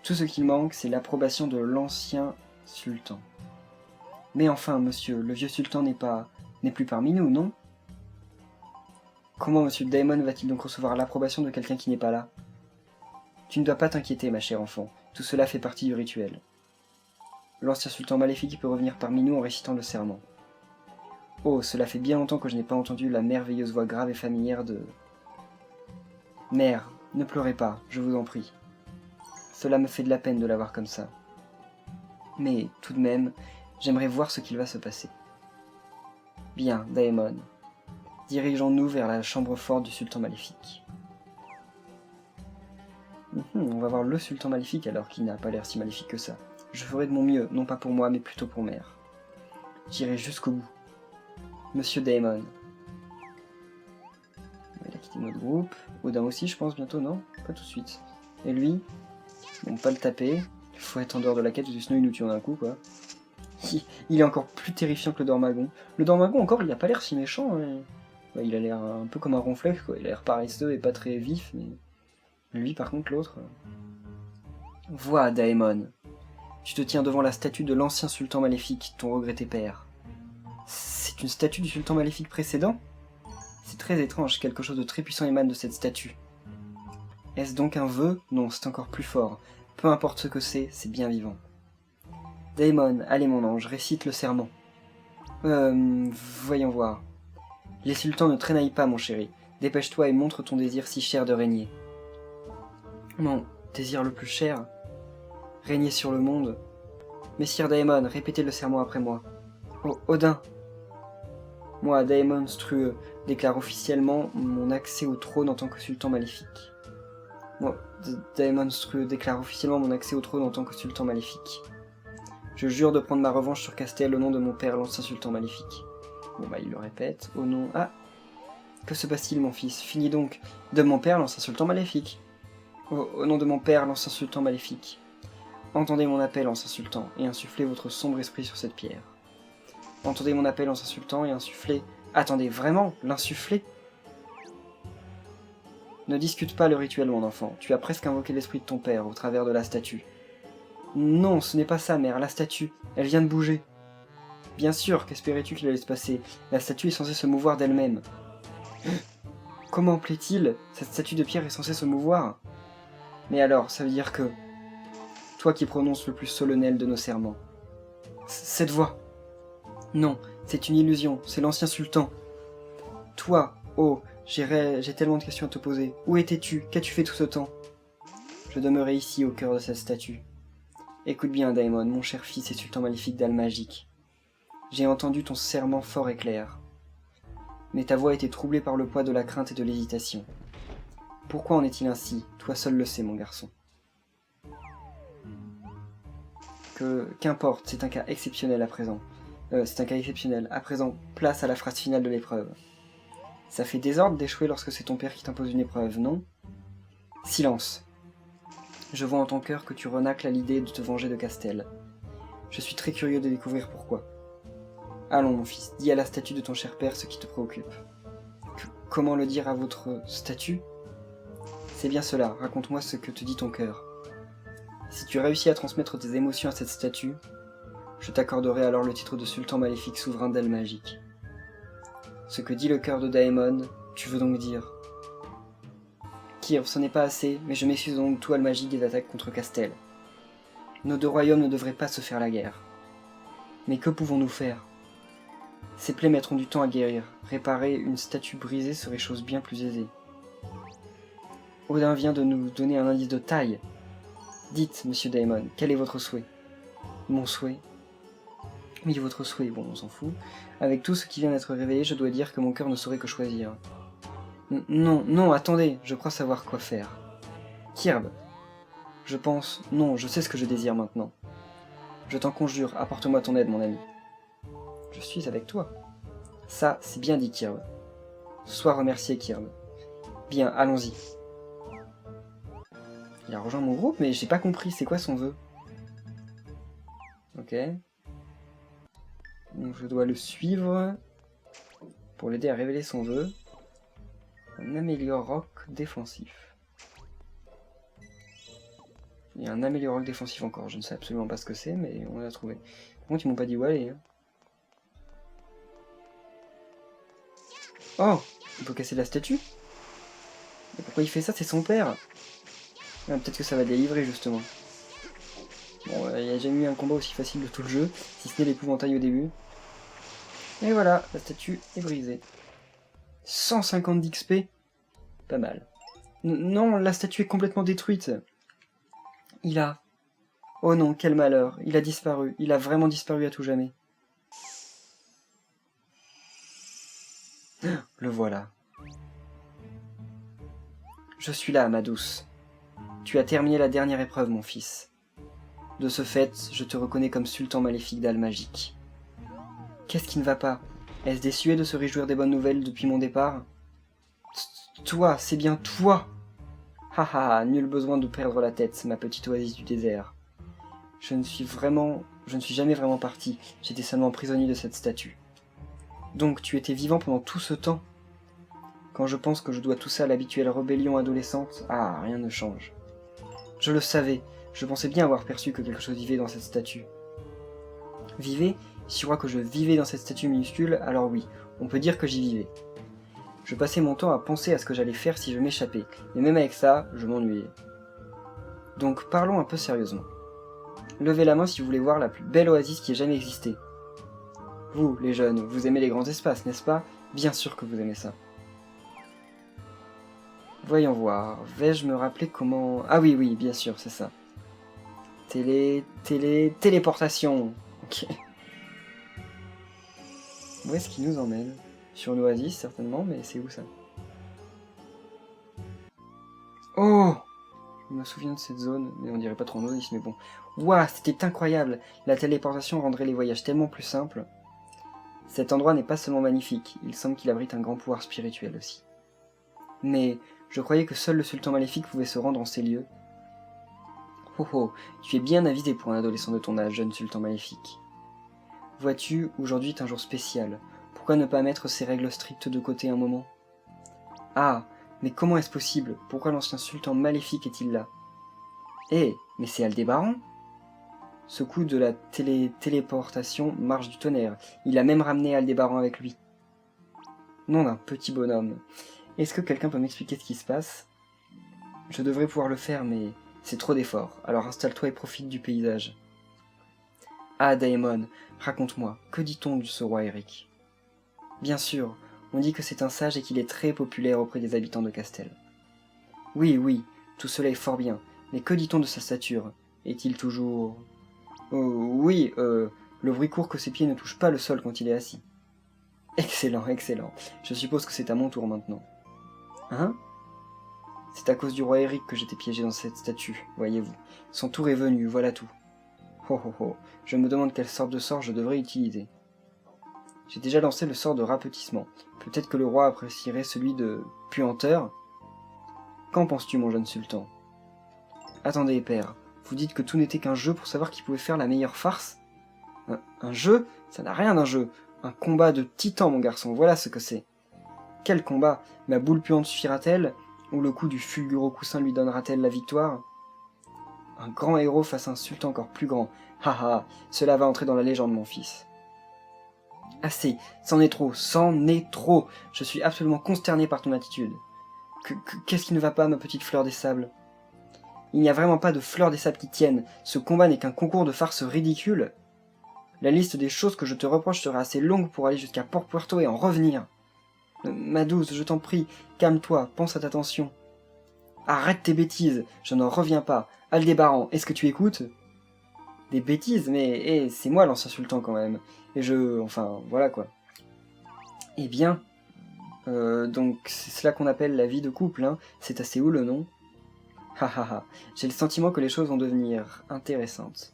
Tout ce qu'il manque, c'est l'approbation de l'ancien sultan. Mais enfin, monsieur, le vieux sultan n'est plus parmi nous, non? Comment monsieur Daemon va-t-il donc recevoir l'approbation de quelqu'un qui n'est pas là? Tu ne dois pas t'inquiéter, ma chère enfant, tout cela fait partie du rituel. L'ancien sultan maléfique peut revenir parmi nous en récitant le serment. Oh, cela fait bien longtemps que je n'ai pas entendu la merveilleuse voix grave et familière de... Mère, ne pleurez pas, je vous en prie. Cela me fait de la peine de la voir comme ça. Mais, tout de même, j'aimerais voir ce qu'il va se passer. Bien, Daemon. Dirigeons-nous vers la chambre forte du sultan maléfique. On va voir le sultan maléfique alors qu'il n'a pas l'air si maléfique que ça. Je ferai de mon mieux, non pas pour moi, mais plutôt pour mère. J'irai jusqu'au bout. Monsieur Daemon. Il a quitté notre groupe. Odin aussi, je pense, bientôt, non? Pas tout de suite. Et lui? Bon, pas le taper. Il faut être en dehors de la quête, sinon il nous tue en un coup, quoi. Il est encore plus terrifiant que le Dormagon. Le Dormagon, encore, il a pas l'air si méchant. Hein. Ouais, il a l'air un peu comme un ronflex, quoi. Il a l'air paresseux et pas très vif, mais... Lui, par contre, l'autre... Vois, Daemon. Tu te tiens devant la statue de l'ancien sultan maléfique, ton regretté père. C'est une statue du sultan maléfique précédent? C'est très étrange, quelque chose de très puissant émane de cette statue. Est-ce donc un vœu? Non, c'est encore plus fort. Peu importe ce que c'est bien vivant. Daemon, allez mon ange, récite le serment. Voyons voir. Les sultans ne traînaillent pas, mon chéri. Dépêche-toi et montre ton désir si cher de régner. Mon désir le plus cher? Régner sur le monde? Messire Daemon, répétez le serment après moi. Oh, Odin! Moi, Daemon Monstrueux, déclare officiellement mon accès au trône en tant que sultan maléfique. Moi, Daemon Monstrueux, déclare officiellement mon accès au trône en tant que sultan maléfique. Je jure de prendre ma revanche sur Castel au nom de mon père, l'ancien sultan maléfique. Bon bah il le répète, au nom... Ah! Que se passe-t-il, mon fils? Finis donc. De mon père, l'ancien sultan maléfique. Au nom de mon père, l'ancien sultan maléfique. Entendez mon appel en s'insultant, et insufflez votre sombre esprit sur cette pierre. Entendez mon appel en s'insultant, et insufflez... Attendez, vraiment? L'insuffler? Ne discute pas le rituel, mon enfant. Tu as presque invoqué l'esprit de ton père au travers de la statue. Non, ce n'est pas ça, mère, la statue. Elle vient de bouger. Bien sûr, qu'espérais-tu qu'il allait se passer? La statue est censée se mouvoir d'elle-même. Comment plaît-il? Cette statue de pierre est censée se mouvoir? Mais alors, ça veut dire que... Toi qui prononces le plus solennel de nos serments. Cette voix. Non, c'est une illusion, c'est l'ancien sultan. Toi, oh, j'ai tellement de questions à te poser. Où étais-tu? Qu'as-tu fait tout ce temps? Je demeurais ici, au cœur de cette statue. Écoute bien, Daemon, mon cher fils et sultan maléfique d'Al-Magique. J'ai entendu ton serment fort et clair. Mais ta voix était troublée par le poids de la crainte et de l'hésitation. Pourquoi en est-il ainsi? Toi seul le sais, mon garçon. Qu'importe, c'est un cas exceptionnel à présent. C'est un cas exceptionnel. À présent, place à la phrase finale de l'épreuve. Ça fait désordre d'échouer lorsque c'est ton père qui t'impose une épreuve, non? Silence. Je vois en ton cœur que tu renacles à l'idée de te venger de Castel. Je suis très curieux de découvrir pourquoi. Allons, mon fils, dis à la statue de ton cher père ce qui te préoccupe. Comment le dire à votre statue? C'est bien cela, raconte-moi ce que te dit ton cœur. Si tu réussis à transmettre tes émotions à cette statue, je t'accorderai alors le titre de sultan maléfique souverain d'Al-Magique. Ce que dit le cœur de Daemon, tu veux donc dire... Kirv, ce n'est pas assez, mais je m'excuse donc tout Al-Magique des attaques contre Castel. Nos deux royaumes ne devraient pas se faire la guerre. Mais que pouvons-nous faire? Ces plaies mettront du temps à guérir. Réparer une statue brisée serait chose bien plus aisée. Odin vient de nous donner un indice de taille. Dites, monsieur Daemon, quel est votre souhait? Mon souhait? Oui, votre souhait, bon, on s'en fout. Avec tout ce qui vient d'être révélé, je dois dire que mon cœur ne saurait que choisir. Non, non, attendez, je crois savoir quoi faire. Kirb, je pense... Non, je sais ce que je désire maintenant. Je t'en conjure, apporte-moi ton aide, mon ami. Je suis avec toi. Ça, c'est bien dit, Kirb. Sois remercié, Kirb. Bien, allons-y. Il a rejoint mon groupe, mais j'ai pas compris, c'est quoi son vœu? Ok. Donc je dois le suivre pour l'aider à révéler son vœu. Un améliore roc défensif. Il y a un améliore roc défensif encore, je ne sais absolument pas ce que c'est, mais on l'a trouvé. Par contre, ils m'ont pas dit où aller. Oh! On peut casser la statue? Et pourquoi il fait ça? C'est son père! Ah, peut-être que ça va délivrer, justement. Bon, il n'y a jamais eu un combat aussi facile de tout le jeu, si ce n'est l'épouvantail au début. Et voilà, la statue est brisée. 150 d'XP? Pas mal. Non, la statue est complètement détruite. Il a... Oh non, quel malheur. Il a disparu. Il a vraiment disparu à tout jamais. Le voilà. Je suis là, ma douce. Tu as terminé la dernière épreuve, mon fils. De ce fait, je te reconnais comme sultan maléfique d'Al-Magique. Qu'est-ce qui ne va pas? Est-ce désuet de se réjouir des bonnes nouvelles depuis mon départ? Toi, c'est bien toi! Haha, nul besoin de perdre la tête, ma petite oasis du désert. Je ne suis jamais vraiment parti, j'étais seulement prisonnier de cette statue. Donc, tu étais vivant pendant tout ce temps? Quand je pense que je dois tout ça à l'habituelle rébellion adolescente, ah, rien ne change. Je le savais, je pensais bien avoir perçu que quelque chose vivait dans cette statue. Vivait? Si tu crois que je vivais dans cette statue minuscule, alors oui, on peut dire que j'y vivais. Je passais mon temps à penser à ce que j'allais faire si je m'échappais, et même avec ça, je m'ennuyais. Donc parlons un peu sérieusement. Levez la main si vous voulez voir la plus belle oasis qui ait jamais existé. Vous, les jeunes, vous aimez les grands espaces, n'est-ce pas? Bien sûr que vous aimez ça. Voyons voir, vais-je me rappeler comment... Ah oui, oui, bien sûr, c'est ça. Téléportation. Ok. Où est-ce qu'il nous emmène? Sur une oasis, certainement, mais c'est où ça? Oh! Je me souviens de cette zone, mais on dirait pas trop en oasis, mais bon. Ouah, c'était incroyable! La téléportation rendrait les voyages tellement plus simples. Cet endroit n'est pas seulement magnifique, il semble qu'il abrite un grand pouvoir spirituel aussi. Mais je croyais que seul le sultan maléfique pouvait se rendre en ces lieux. Oh oh, tu es bien avisé pour un adolescent de ton âge, jeune sultan maléfique. Vois-tu, aujourd'hui est un jour spécial. Pourquoi ne pas mettre ces règles strictes de côté un moment? Ah, mais comment est-ce possible? Pourquoi l'ancien sultan maléfique est-il là? Eh, mais c'est Aldébaran? Ce coup de la téléportation marche du tonnerre. Il a même ramené Aldébaran avec lui. Nom d'un petit bonhomme. Est-ce que quelqu'un peut m'expliquer ce qui se passe? Je devrais pouvoir le faire, mais c'est trop d'efforts. Alors installe-toi et profite du paysage. Ah, Daemon, raconte-moi, que dit-on de ce roi Eric? Bien sûr, on dit que c'est un sage et qu'il est très populaire auprès des habitants de Castel. Oui, oui, tout cela est fort bien, mais que dit-on de sa stature? Est-il toujours... Oh, oui, le bruit court que ses pieds ne touchent pas le sol quand il est assis. Excellent, excellent. Je suppose que c'est à mon tour maintenant. Hein? C'est à cause du roi Eric que j'étais piégé dans cette statue, voyez-vous. Son tour est venu, voilà tout. Oh oh oh, je me demande quelle sorte de sort je devrais utiliser. J'ai déjà lancé le sort de rapetissement. Peut-être que le roi apprécierait celui de puanteur. Qu'en penses-tu, mon jeune sultan? Attendez, père, vous dites que tout n'était qu'un jeu pour savoir qui pouvait faire la meilleure farce? Un jeu? Ça n'a rien d'un jeu. Un combat de titans, mon garçon, voilà ce que c'est. Quel combat? Ma boule puante suffira-t-elle? Ou le coup du fulgure coussin lui donnera-t-elle la victoire? Un grand héros face à un sultan encore plus grand. Haha, cela va entrer dans la légende, mon fils. Assez, c'en est trop, c'en est trop. Je suis absolument consterné par ton attitude. Qu'est-ce qui ne va pas, ma petite fleur des sables? Il n'y a vraiment pas de fleur des sables qui tienne. Ce combat n'est qu'un concours de farce ridicule. La liste des choses que je te reproche sera assez longue pour aller jusqu'à Port Puerto et en revenir. Ma douce, je t'en prie, calme-toi, pense à ta tension. Arrête tes bêtises, je n'en reviens pas. Aldébaran, est-ce que tu écoutes? Des bêtises, mais c'est moi l'ancien sultan quand même. Et enfin, voilà quoi. Eh bien, donc c'est cela qu'on appelle la vie de couple, hein. C'est assez houleux, non? Ha, j'ai le sentiment que les choses vont devenir intéressantes.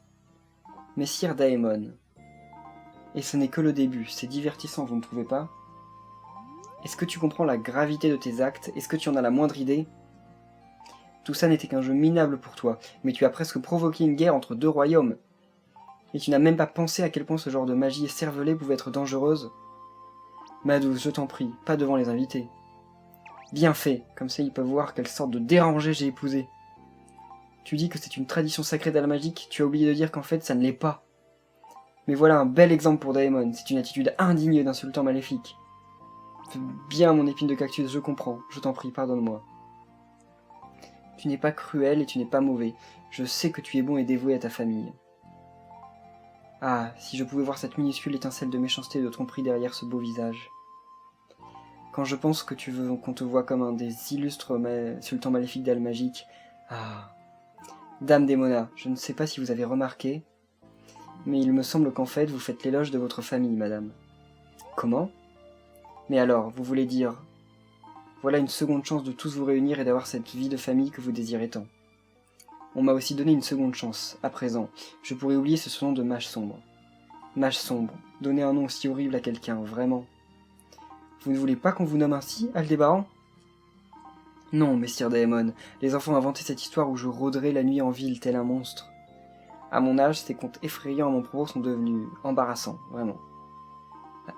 Messire Daemon. Et ce n'est que le début, c'est divertissant, vous ne trouvez pas? Est-ce que tu comprends la gravité de tes actes? Est-ce que tu en as la moindre idée? Tout ça n'était qu'un jeu minable pour toi, mais tu as presque provoqué une guerre entre deux royaumes. Et tu n'as même pas pensé à quel point ce genre de magie écervelée pouvait être dangereuse? Ma douce, je t'en prie, pas devant les invités. Bien fait, comme ça ils peuvent voir quelle sorte de dérangé j'ai épousé. Tu dis que c'est une tradition sacrée d'Almagique, tu as oublié de dire qu'en fait ça ne l'est pas. Mais voilà un bel exemple pour Daemon, c'est une attitude indigne d'un sultan maléfique. Bien mon épine de cactus, je comprends, je t'en prie, pardonne-moi. Tu n'es pas cruel et tu n'es pas mauvais, je sais que tu es bon et dévoué à ta famille. Ah, si je pouvais voir cette minuscule étincelle de méchanceté et de tromperie derrière ce beau visage. Quand je pense que tu veux qu'on te voit comme un des illustres sultans maléfiques d'Almagique, ah... Dame Démona, je ne sais pas si vous avez remarqué, mais il me semble qu'en fait vous faites l'éloge de votre famille, madame. Comment? Mais alors, vous voulez dire... Voilà une seconde chance de tous vous réunir et d'avoir cette vie de famille que vous désirez tant. On m'a aussi donné une seconde chance, à présent. Je pourrais oublier ce surnom de mage sombre. Mage sombre, donner un nom aussi horrible à quelqu'un, vraiment. Vous ne voulez pas qu'on vous nomme ainsi, Aldébaran? Non, messire Daemon, les enfants ont inventé cette histoire où je rôderai la nuit en ville tel un monstre. À mon âge, ces contes effrayants à mon propos sont devenus embarrassants, vraiment.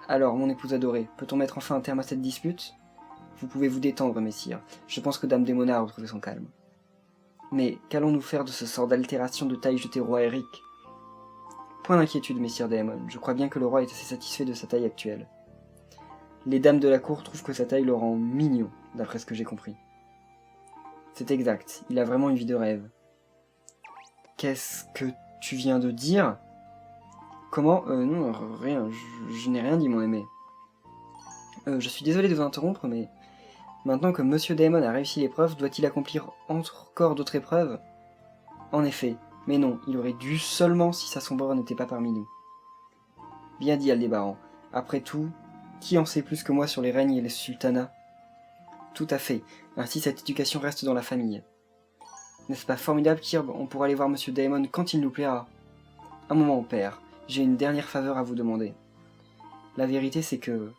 Alors, mon épouse adorée, peut-on mettre enfin un terme à cette dispute? Vous pouvez vous détendre, messire. Je pense que Dame Démona a retrouvé son calme. Mais qu'allons-nous faire de ce sort d'altération de taille jetée au roi Eric? Point d'inquiétude, messire Daemon. Je crois bien que le roi est assez satisfait de sa taille actuelle. Les dames de la cour trouvent que sa taille le rend mignon, d'après ce que j'ai compris. C'est exact, il a vraiment une vie de rêve. Qu'est-ce que tu viens de dire? Comment? Non, rien, je n'ai rien dit, mon aimé. Je suis désolé de vous interrompre, mais... Maintenant que Monsieur Daemon a réussi l'épreuve, doit-il accomplir encore d'autres épreuves? En effet, mais non, il aurait dû seulement si sa sombreur n'était pas parmi nous. Bien dit, Aldébaran. Après tout, qui en sait plus que moi sur les règnes et les sultanats? Tout à fait, ainsi cette éducation reste dans la famille. N'est-ce pas formidable, Kirb? On pourra aller voir Monsieur Daemon quand il nous plaira. Un moment, père, j'ai une dernière faveur à vous demander. La vérité, c'est que...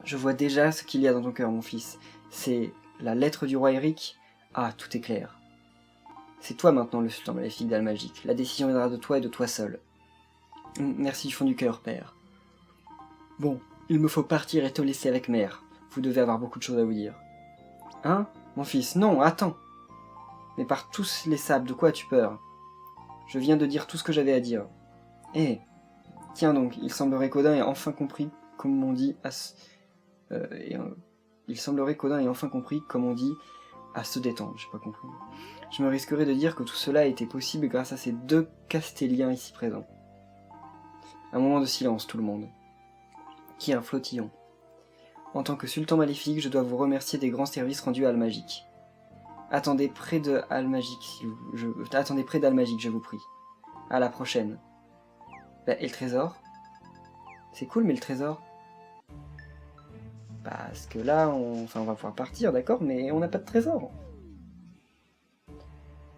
Je vois déjà ce qu'il y a dans ton cœur, mon fils. C'est la lettre du roi Eric. Ah, tout est clair. C'est toi maintenant le sultan maléfique d'Al-Majic. La décision viendra de toi et de toi seul. Merci du fond du cœur, père. Bon, il me faut partir et te laisser avec mère. Vous devez avoir beaucoup de choses à vous dire. Hein, mon fils, non, attends. Mais par tous les sables, de quoi as-tu peur? Je viens de dire tout ce que j'avais à dire. Eh, tiens donc, il semblerait qu'Odin ait enfin compris, comme on dit, il semblerait qu'Odin ait enfin compris, comme on dit, à se détendre, j'ai pas compris. Je me risquerais de dire que tout cela a été possible grâce à ces deux Castelliens ici présents. Un moment de silence, tout le monde. Qui est un flottillon. En tant que sultan maléfique, je dois vous remercier des grands services rendus à Al-Majic. Attendez près d'Al-Majic, je vous prie. À la prochaine. Bah, et le trésor? C'est cool, mais le trésor? Parce que là, on va pouvoir partir, d'accord, mais on n'a pas de trésor.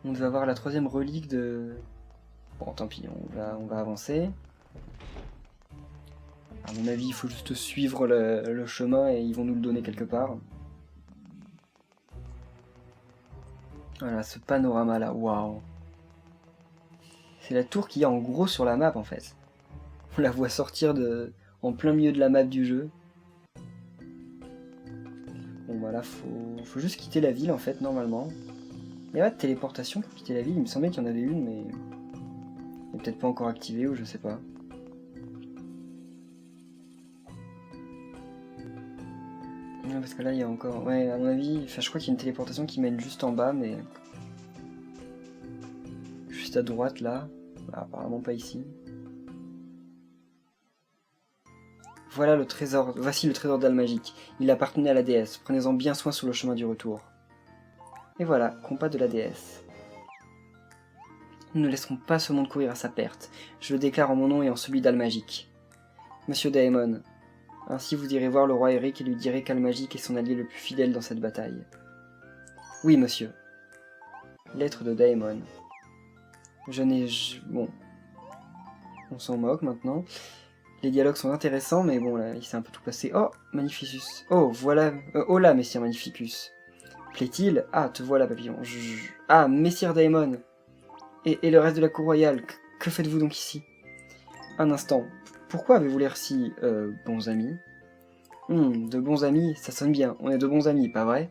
On devait avoir la 3e relique de... Bon, tant pis, on va avancer. À mon avis, il faut juste suivre le chemin et ils vont nous le donner quelque part. Voilà, ce panorama-là, waouh. C'est la tour qu'il y a en gros sur la map, en fait. On la voit sortir en plein milieu de la map du jeu. Bon, voilà, faut juste quitter la ville, en fait, normalement. Il n'y a pas de téléportation pour quitter la ville, il me semblait qu'il y en avait une, mais... elle n'est peut-être pas encore activée, ou je sais pas. Ouais, parce que là, il y a encore... Ouais, à mon avis, je crois qu'il y a une téléportation qui mène juste en bas, mais... juste à droite, là. Bah, apparemment pas ici. Voilà le trésor, voici le trésor d'Al-Majic. Il appartenait à la déesse, prenez-en bien soin sur le chemin du retour. Et voilà, compas de la déesse. Nous ne laisserons pas ce monde courir à sa perte. Je le déclare en mon nom et en celui d'Al-Majic. Monsieur Daemon, ainsi vous irez voir le roi Eric et lui direz qu'Al-Majic est son allié le plus fidèle dans cette bataille. Oui, monsieur. Lettre de Daemon. Bon. On s'en moque maintenant. Les dialogues sont intéressants, mais bon, là, il s'est un peu tout passé. Oh, Magnificus. Oh, voilà. Oh là, messire Magnificus. Plaît-il? Ah, te voilà, papillon. Ah, messire Daemon. Et le reste de la cour royale, que faites-vous donc ici? Un instant. Pourquoi avez-vous l'air si, bons amis? De bons amis, ça sonne bien. On est de bons amis, pas vrai?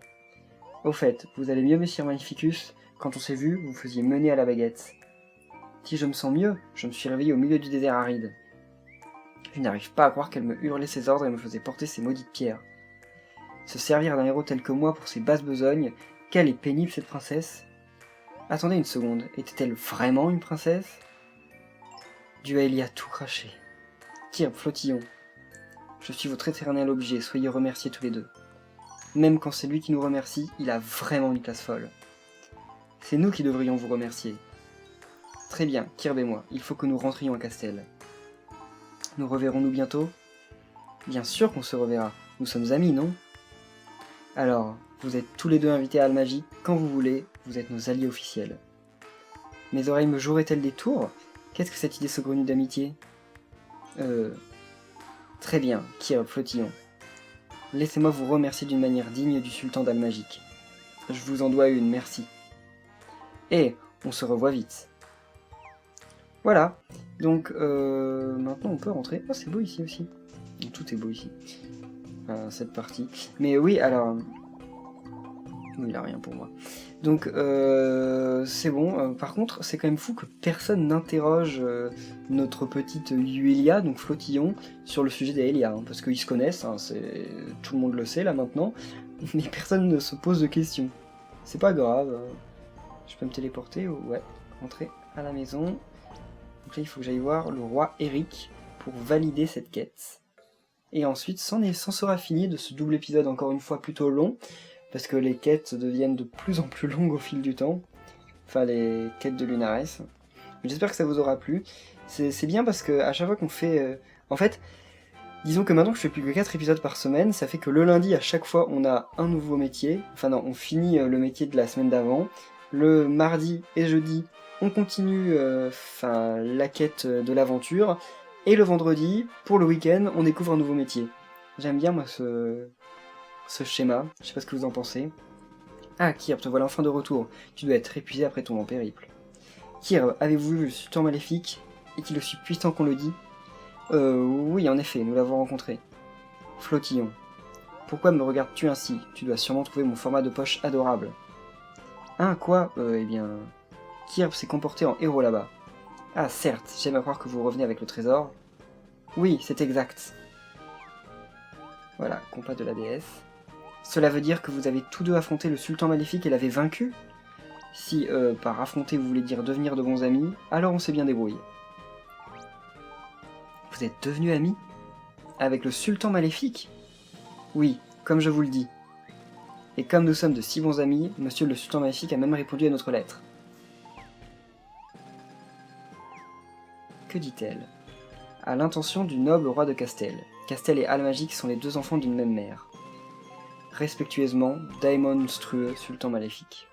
Au fait, vous allez mieux, messire Magnificus? Quand on s'est vu, vous faisiez mener à la baguette. Si je me sens mieux, je me suis réveillé au milieu du désert aride. Je n'arrive pas à croire qu'elle me hurlait ses ordres et me faisait porter ces maudites pierres. Se servir d'un héros tel que moi pour ses basses besognes, quelle est pénible cette princesse. Attendez une seconde, était-elle vraiment une princesse? Duel a tout craché. Tire, flottillon. Je suis votre éternel objet, soyez remerciés tous les deux. Même quand c'est lui qui nous remercie, il a vraiment une place folle. C'est nous qui devrions vous remercier. Très bien, Kirb et moi, il faut que nous rentrions à Castel. Nous reverrons-nous bientôt? Bien sûr qu'on se reverra, nous sommes amis, non? Alors, vous êtes tous les deux invités à Al-Majic, quand vous voulez, vous êtes nos alliés officiels. Mes oreilles me joueraient-elles des tours? Qu'est-ce que cette idée saugrenue d'amitié? Très bien, Kirb, flottillon. Laissez-moi vous remercier d'une manière digne du sultan d'Al-Majic. Je vous en dois une, merci. Et on se revoit vite. Voilà, donc maintenant on peut rentrer. Oh, c'est beau ici aussi. Tout est beau ici. Enfin, cette partie. Mais oui, alors... il a rien pour moi. Donc, c'est bon. Par contre, c'est quand même fou que personne n'interroge notre petite Yuelia, donc Flottillon, sur le sujet des Elia, hein, parce qu'ils se connaissent, hein, tout le monde le sait là maintenant, mais personne ne se pose de questions. C'est pas grave. Je peux me téléporter? Ouais, rentrer à la maison. Donc là, il faut que j'aille voir le roi Eric pour valider cette quête. Et ensuite, c'en sera fini de ce double épisode, encore une fois plutôt long, parce que les quêtes deviennent de plus en plus longues au fil du temps. Enfin, les quêtes de Lunares. J'espère que ça vous aura plu. C'est bien parce que à chaque fois qu'on fait... En fait, disons que maintenant que je fais plus que 4 épisodes par semaine, ça fait que le lundi, à chaque fois, on a un nouveau métier. Enfin non, on finit le métier de la semaine d'avant. Le mardi et jeudi, on continue la quête de l'aventure. Et le vendredi, pour le week-end, on découvre un nouveau métier. J'aime bien, moi, ce schéma. Je sais pas ce que vous en pensez. Ah, Kirb, te voilà enfin de retour. Tu dois être épuisé après ton long périple. Kirb, avez-vous vu le sultan maléfique? Est-il aussi puissant qu'on le dit? Oui, en effet, nous l'avons rencontré. Flottillon. Pourquoi me regardes-tu ainsi? Tu dois sûrement trouver mon format de poche adorable. Hein, quoi? Eh bien... Kirb s'est comporté en héros là-bas. Ah, certes, j'aime à croire que vous revenez avec le trésor. Oui, c'est exact. Voilà, compas de la déesse. Cela veut dire que vous avez tous deux affronté le sultan maléfique et l'avez vaincu? Si, par affronter vous voulez dire devenir de bons amis, alors on s'est bien débrouillé. Vous êtes devenus amis? Avec le sultan maléfique? Oui, comme je vous le dis. Et comme nous sommes de si bons amis, monsieur le sultan maléfique a même répondu à notre lettre. Que dit-elle? À l'intention du noble roi de Castel. Castel et Almagique sont les deux enfants d'une même mère. Respectueusement, Daemon monstrueux, sultan maléfique.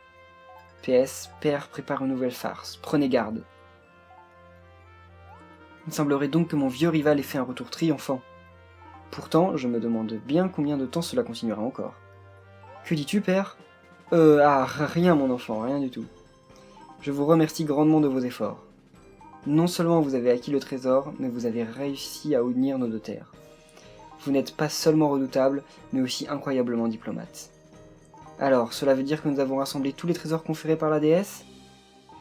PS, père prépare une nouvelle farce, prenez garde. Il semblerait donc que mon vieux rival ait fait un retour triomphant. Pourtant, je me demande bien combien de temps cela continuera encore. Que dis-tu, père? Rien mon enfant, rien du tout. Je vous remercie grandement de vos efforts. Non seulement vous avez acquis le trésor, mais vous avez réussi à unir nos deux terres. Vous n'êtes pas seulement redoutable, mais aussi incroyablement diplomate. Alors, cela veut dire que nous avons rassemblé tous les trésors conférés par la déesse?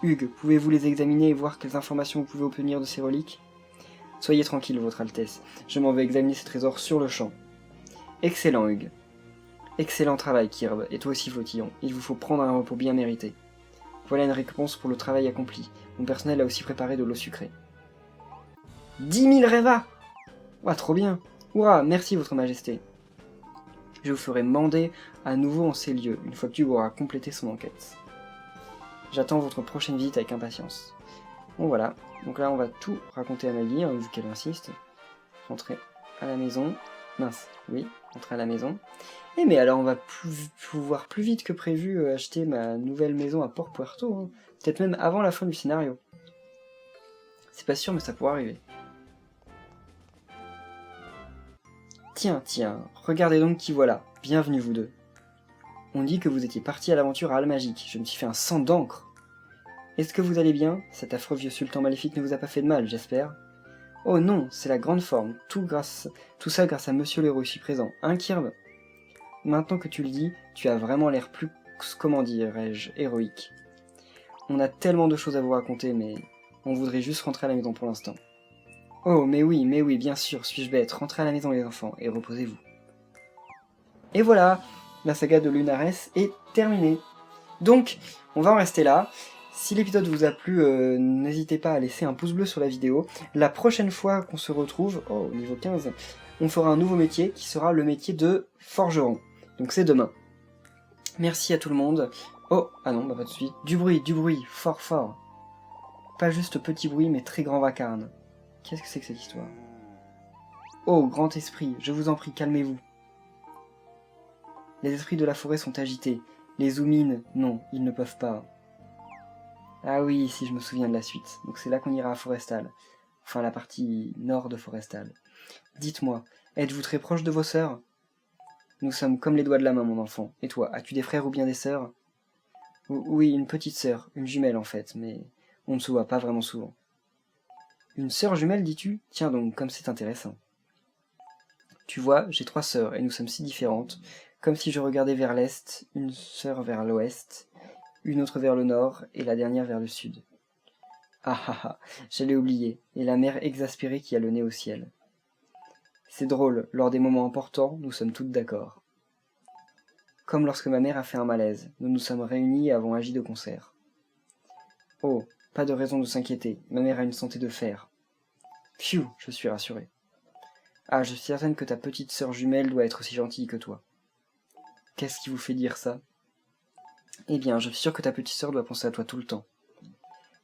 Hugues, pouvez-vous les examiner et voir quelles informations vous pouvez obtenir de ces reliques? Soyez tranquille, votre Altesse, je m'en vais examiner ces trésors sur le champ. Excellent, Hugues. Excellent travail, Kirb, et toi aussi, Flottillon. Il vous faut prendre un repos bien mérité. Voilà une récompense pour le travail accompli. Mon personnel a aussi préparé de l'eau sucrée. 10 000 révas! Ouah, trop bien! Ouah, merci, votre majesté. Je vous ferai mander à nouveau en ces lieux, une fois que tu auras complété son enquête. J'attends votre prochaine visite avec impatience. Bon voilà, donc là on va tout raconter à Maggie, hein, vu qu'elle insiste. Rentrer à la maison. Mince, oui, rentrer à la maison. Et mais alors on va pouvoir plus vite que prévu acheter ma nouvelle maison à Port Puerto, hein. Peut-être même avant la fin du scénario. C'est pas sûr mais ça pourrait arriver. Tiens, regardez donc qui voilà. Bienvenue vous deux. On dit que vous étiez partis à l'aventure à Almagique. Je me suis fait un sang d'encre. Est-ce que vous allez bien? Cet affreux vieux sultan maléfique ne vous a pas fait de mal, j'espère. Oh non, c'est la grande forme. Tout ça grâce à monsieur l'héros ici présent. Hein, Kirb? Maintenant que tu le dis, tu as vraiment l'air plus, comment dirais-je, héroïque. On a tellement de choses à vous raconter, mais on voudrait juste rentrer à la maison pour l'instant. Oh, mais oui, bien sûr, suis-je bête. Rentrez à la maison les enfants, et reposez-vous. Et voilà, la saga de Lunares est terminée. Donc, on va en rester là. Si l'épisode vous a plu, n'hésitez pas à laisser un pouce bleu sur la vidéo. La prochaine fois qu'on se retrouve, au niveau 15, on fera un nouveau métier qui sera le métier de forgeron. Donc c'est demain. Merci à tout le monde. Oh, ah non, bah pas de suite. Du bruit, fort. Pas juste petit bruit, mais très grand vacarme. Qu'est-ce que c'est que cette histoire? Oh, grand esprit, je vous en prie, calmez-vous. Les esprits de la forêt sont agités. Les Zoomines, non, ils ne peuvent pas. Ah oui, si je me souviens de la suite. Donc c'est là qu'on ira à Forestal. Enfin, la partie nord de Forestal. Dites-moi, êtes-vous très proche de vos sœurs? Nous sommes comme les doigts de la main, mon enfant. Et toi, as-tu des frères ou bien des sœurs? Oui, une petite sœur, une jumelle en fait, mais on ne se voit pas vraiment souvent. Une sœur jumelle, dis-tu? Tiens donc, comme c'est intéressant. Tu vois, j'ai 3 sœurs, et nous sommes si différentes, comme si je regardais vers l'est, une sœur vers l'ouest, une autre vers le nord, et la dernière vers le sud. Ah, j'allais oublier, et la mère exaspérée qui a le nez au ciel. C'est drôle, lors des moments importants, nous sommes toutes d'accord. Comme lorsque ma mère a fait un malaise, nous nous sommes réunis et avons agi de concert. Oh, pas de raison de s'inquiéter, ma mère a une santé de fer. Pfiou, je suis rassuré. Ah, je suis certaine que ta petite sœur jumelle doit être aussi gentille que toi. Qu'est-ce qui vous fait dire ça? Eh bien, je suis sûr que ta petite sœur doit penser à toi tout le temps.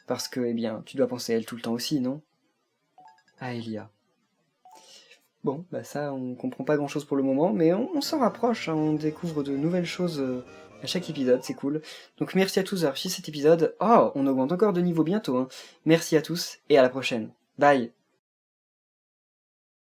Parce que, eh bien, tu dois penser à elle tout le temps aussi, non? Ah, Elia. Bon, bah ça, on comprend pas grand-chose pour le moment, mais on s'en rapproche, hein, on découvre de nouvelles choses à chaque épisode, c'est cool. Donc merci à tous d'avoir suivi cet épisode. Oh, on augmente encore de niveau bientôt, hein. Merci à tous, et à la prochaine. Bye!